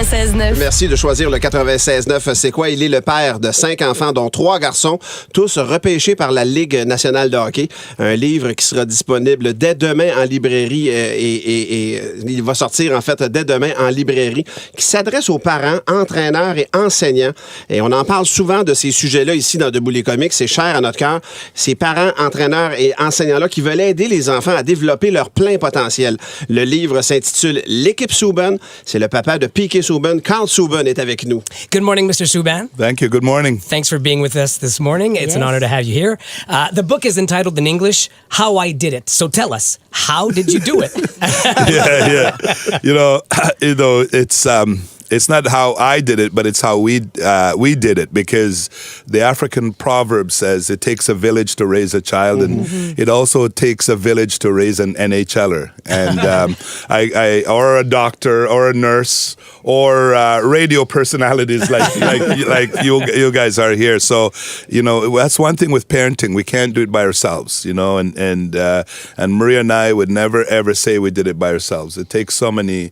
96.9. Merci de choisir le 96.9. C'est quoi? Il est le père de 5 enfants, dont 3 garçons, tous repêchés par la Ligue nationale de hockey. Un livre qui sera disponible dès demain en librairie et il va sortir en fait dès demain en librairie, qui s'adresse aux parents, entraîneurs et enseignants. Et on en parle souvent de ces sujets-là ici dans Debout les comiques. C'est cher à notre cœur. Ces parents, entraîneurs et enseignants-là qui veulent aider les enfants à développer leur plein potentiel. Le livre s'intitule L'équipe Subban. C'est le papa de Piqué Subban. Carl Subban est avec nous. Good morning, Mr. Subban. Thank you. Good morning. Thanks for being with us this morning. It's an honor to have you here. The book is entitled in English, How I Did It. So tell us, how did you do it? Yeah. It's not how I did it, but it's how we did it, because the African proverb says it takes a village to raise a child, and it also takes a village to raise an NHLer, and I or a doctor or a nurse or radio personalities like you guys are here. So that's one thing with parenting, we can't do it by ourselves, and Maria and I would never ever say we did it by ourselves. It takes so many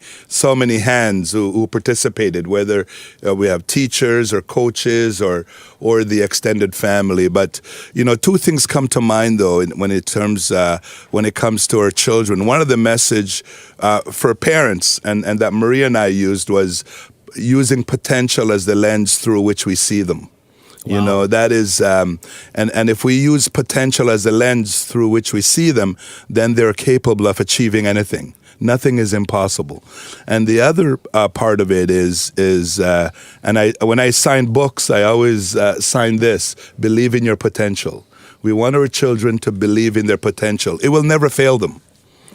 hands who participate. Whether we have teachers or coaches or the extended family. But, two things come to mind, though, when it comes to our children. One of the message for parents and that Maria and I used was using potential as the lens through which we see them. Wow. That is, and if we use potential as the lens through which we see them, then they're capable of achieving anything. Nothing is impossible. And the other part of it is when I sign books, I always sign this: believe in your potential. We want our children to believe in their potential. It will never fail them.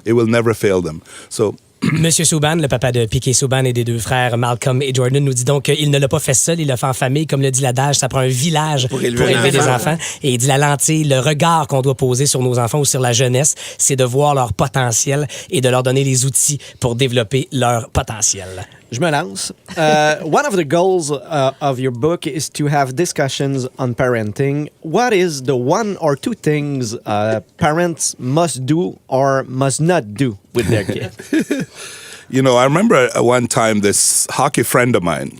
It will never fail them. So. Monsieur Subban, le papa de Piqué Subban et des 2 frères Malcolm et Jordan, nous dit donc qu'il ne l'a pas fait seul, il l'a fait en famille. Comme le dit l'adage, ça prend un village pour élever des enfants. Et il dit la lentille, le regard qu'on doit poser sur nos enfants ou sur la jeunesse, c'est de voir leur potentiel et de leur donner les outils pour développer leur potentiel. Je me lance. One of the goals of your book is to have discussions on parenting. What is the 1 or 2 things parents must do or must not do with their kids? I remember one time this hockey friend of mine,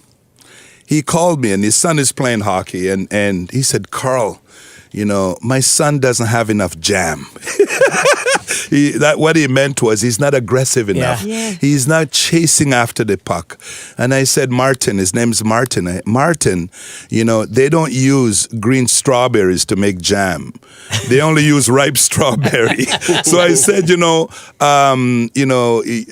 he called me and his son is playing hockey and he said, Carl, my son doesn't have enough jam. What he meant was he's not aggressive enough. Yeah. He's not chasing after the puck. And I said, Martin, his name's Martin. Martin, they don't use green strawberries to make jam. They only use ripe strawberry. So I said,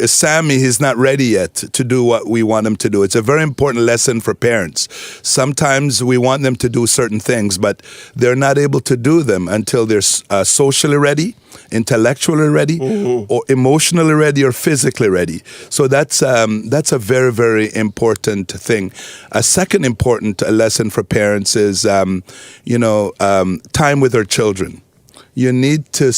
Sammy, he's not ready yet to do what we want him to do. It's a very important lesson for parents. Sometimes we want them to do certain things, but they're not able to do them until they're socially ready, intellectually ready, or emotionally ready, or physically ready. So that's a very, very important thing. A second important lesson for parents is, time with their children. You need to,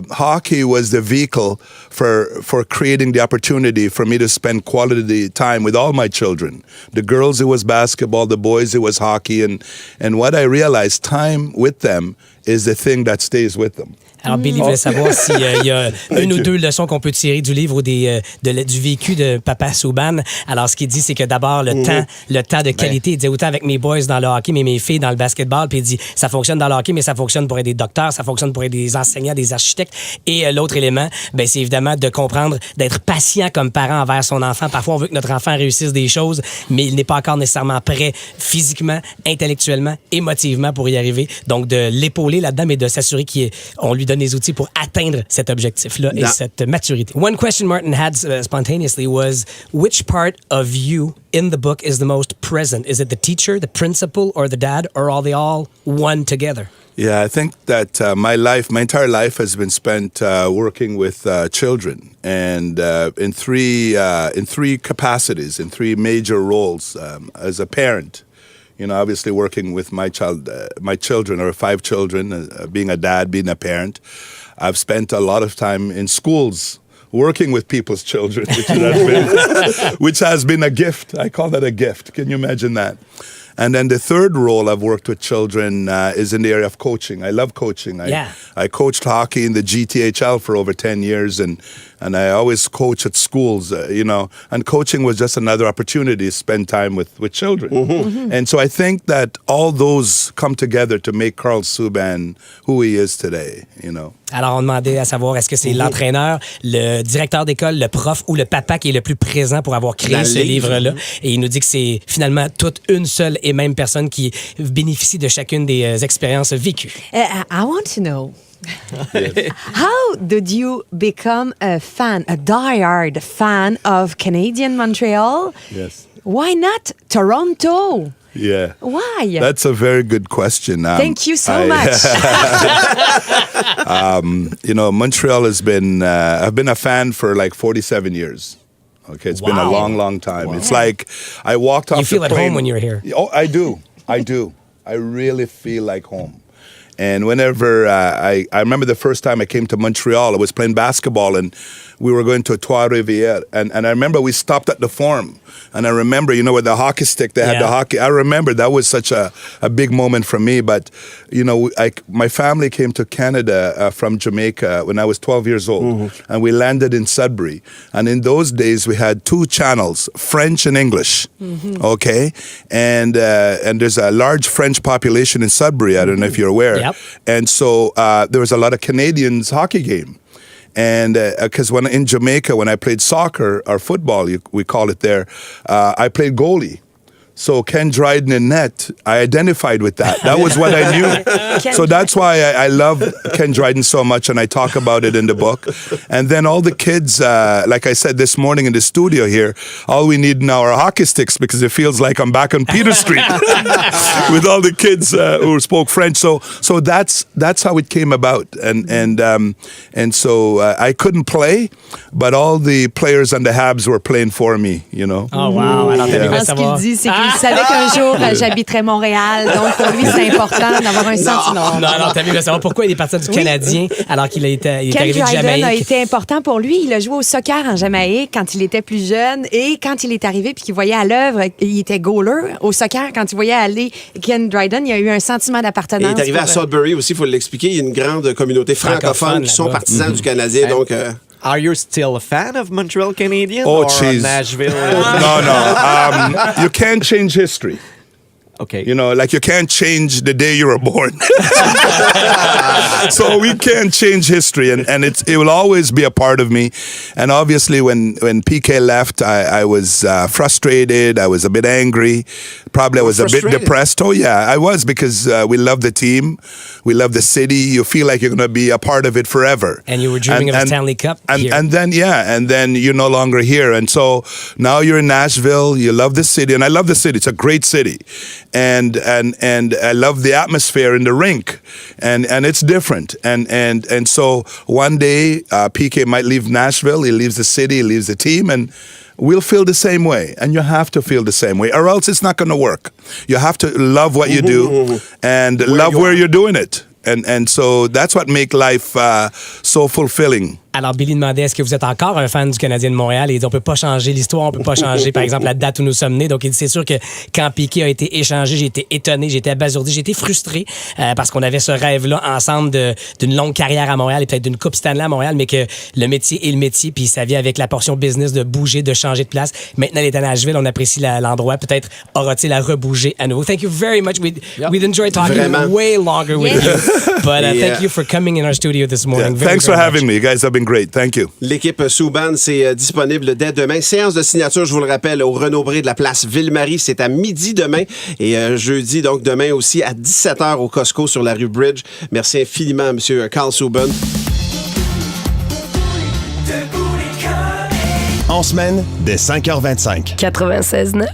hockey was the vehicle for creating the opportunity for me to spend quality time with all my children. The girls, it was basketball. The boys, it was hockey. And what I realized, time with them is the thing that stays with them. Alors, Billy voulait savoir s'il y a une ou 2 leçons qu'on peut tirer du livre ou du vécu de Papa Subban. Alors, ce qu'il dit, c'est que d'abord, le temps de qualité. Il dit autant avec mes boys dans le hockey, mais mes filles dans le basketball. Puis il dit, ça fonctionne dans le hockey, mais ça fonctionne pour être des docteurs, ça fonctionne pour être des enseignants, des architectes. Et l'autre élément, c'est évidemment de comprendre, d'être patient comme parent envers son enfant. Parfois, on veut que notre enfant réussisse des choses, mais il n'est pas encore nécessairement prêt physiquement, intellectuellement, émotivement pour y arriver. Donc, de l'épauler là-dedans, mais de s'assurer qu'on lui donne les outils pour atteindre cet objectif-là et cette maturité. One question Martin had spontaneously was, which part of you in the book is the most present? Is it the teacher, the principal, or the dad, or are they all one together? Yeah, I think that my entire life has been spent working with children, and in three capacities, in 3 major roles. As a parent, obviously working with my children, or 5 children, being a dad, being a parent. I've spent a lot of time in schools working with people's children, which has been a gift. I call that a gift. Can you imagine that? And then the third role I've worked with children is in the area of coaching. I love coaching. I coached hockey in the GTHL for over 10 years, and I always coach at schools, and coaching was just another opportunity to spend time with children. And so I think that all those come together to make Carl Subban who he is today, Alors, on demandait à savoir est-ce que c'est l'entraîneur, le directeur d'école, le prof ou le papa qui est le plus présent pour avoir créé ce livre-là. Et il nous dit que c'est finalement toute une seule et même personne qui bénéficie de chacune des expériences vécues. I want to know. How did you become a diehard fan of Canadian Montreal? Yes. Why not Toronto? Yeah. Why? That's a very good question. Thank you so much. Montreal has been, I've been a fan for like 47 years. Okay, it's been a long, long time. Wow. It's like I walked off the plane. You feel at home when you're here. Oh, I do. I really feel like home. And whenever I remember the first time I came to Montreal, I was playing basketball and we were going to Trois-Rivières. And I remember we stopped at the Forum. And I remember, with the hockey stick, they had the hockey. I remember that was such a big moment for me. But, my family came to Canada from Jamaica when I was 12 years old. And we landed in Sudbury. And in those days, we had 2 channels, French and English. Okay? And there's a large French population in Sudbury. I don't know if you're aware. Yep. And so there was a lot of Canadians hockey game. And because when in Jamaica, when I played soccer or football, we call it there, I played goalie. So Ken Dryden in net, I identified with that. That was what I knew. So that's why I love Ken Dryden so much, and I talk about it in the book. And then all the kids, like I said this morning in the studio here, all we need now are hockey sticks because it feels like I'm back on Peter Street with all the kids who spoke French. So that's how it came about. And so I couldn't play, but all the players on the Habs were playing for me, Oh, wow. Alors, Ce qu'il dit, c'est qu'il savait qu'un jour, j'habiterais Montréal. Donc, pour lui, c'est important d'avoir un sentiment. Non, Tammy veut savoir pourquoi il est parti du Canadien alors qu'il est arrivé de Jamaïque. A été important pour lui. Il a joué au soccer en Jamaïque quand il était plus jeune. Et quand il est arrivé puis qu'il voyait à l'œuvre, il était goaler au soccer. Quand il voyait aller Ken Dryden, il a eu un sentiment d'appartenance. Il est arrivé à Sudbury aussi, il faut l'expliquer. Il y a une grande communauté francophone qui sont partisans du Canadien. Donc... Are you still a fan of Montreal Canadiens or Nashville? No. You can't change history. Okay. You can't change the day you were born. So we can't change history, and it will always be a part of me. And obviously, when PK left, I was frustrated. I was a bit angry. Probably I was a bit depressed. Oh, yeah, I was because we love the team. We love the city. You feel like you're going to be a part of it forever. And you were dreaming of a Stanley Cup here. And then you're no longer here. And so now you're in Nashville. You love the city, and I love the city. It's a great city. And I love the atmosphere in the rink, and it's different. And so one day PK might leave Nashville. He leaves the city. He leaves the team, and we'll feel the same way. And you have to feel the same way, or else it's not going to work. You have to love what you do and love where you're doing it. And so that's what makes life so fulfilling. Alors, Billy demandait est-ce que vous êtes encore un fan du Canadien de Montréal? Et il dit on peut pas changer l'histoire, on peut pas changer, par exemple, la date où nous sommes nés. Donc, il dit c'est sûr que quand Piqué a été échangé, j'ai été étonné, j'ai été abasourdi, j'ai été frustré parce qu'on avait ce rêve-là ensemble d'une longue carrière à Montréal et peut-être d'une Coupe Stanley à Montréal, mais que le métier est le métier, puis ça vient avec la portion business de bouger, de changer de place. Maintenant, il est à Nashville, on apprécie l'endroit. Peut-être aura-t-il à rebouger à nouveau. Thank you very much. We'd enjoyed talking way longer with you. But thank you for coming in our studio this morning. Yeah, thanks for having me. You guys have been great. Thank you. L'équipe Subban, c'est disponible dès demain. Séance de signature, je vous le rappelle, au Renaud-Bré de la place Ville-Marie. C'est à midi demain. Et jeudi, donc demain aussi, à 17h au Costco sur la rue Bridge. Merci infiniment à M. Carl Subban. En semaine, dès 5h25. 96.9.